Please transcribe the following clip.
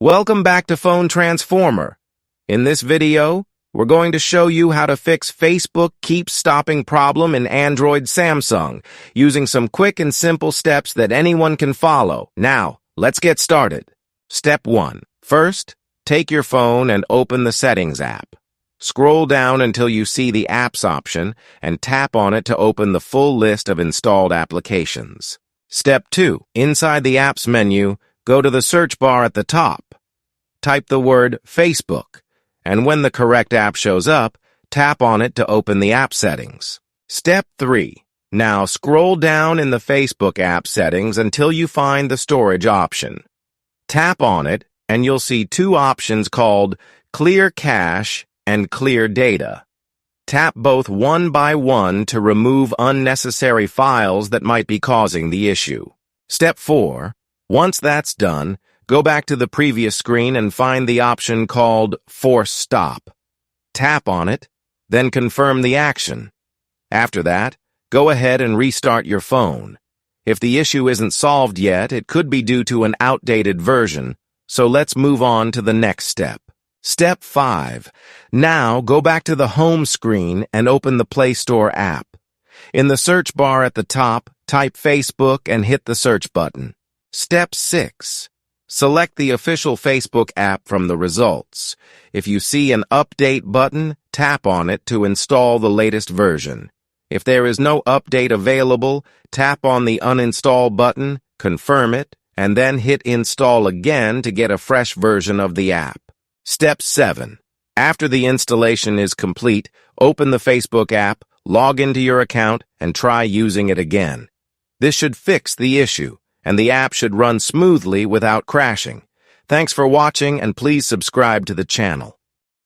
Welcome back to Phone Transformer. In this video, we're going to show you how to fix Facebook Keeps Stopping problem in Android Samsung using some quick and simple steps that anyone can follow. Now, let's get started. Step 1. First, take your phone and open the Settings app. Scroll down until you see the Apps option and tap on it to open the full list of installed applications. Step 2. Inside the Apps menu, go to the search bar at the top. Type the word Facebook, and when the correct app shows up, tap on it to open the app settings. Step 3. Now scroll down in the Facebook app settings until you find the storage option. Tap on it, and you'll see two options called Clear Cache and Clear Data. Tap both one by one to remove unnecessary files that might be causing the issue. Step 4. Once that's done, go back to the previous screen and find the option called Force Stop. Tap on it, then confirm the action. After that, go ahead and restart your phone. If the issue isn't solved yet, it could be due to an outdated version, so let's move on to the next step. Step 5. Now go back to the home screen and open the Play Store app. In the search bar at the top, type Facebook and hit the search button. Step 6. Select the official Facebook app from the results. If you see an Update button, tap on it to install the latest version. If there is no update available, tap on the Uninstall button, confirm it, and then hit Install again to get a fresh version of the app. Step 7. After the installation is complete, open the Facebook app, log into your account, and try using it again. This should fix the issue, and the app should run smoothly without crashing. Thanks for watching, and please subscribe to the channel.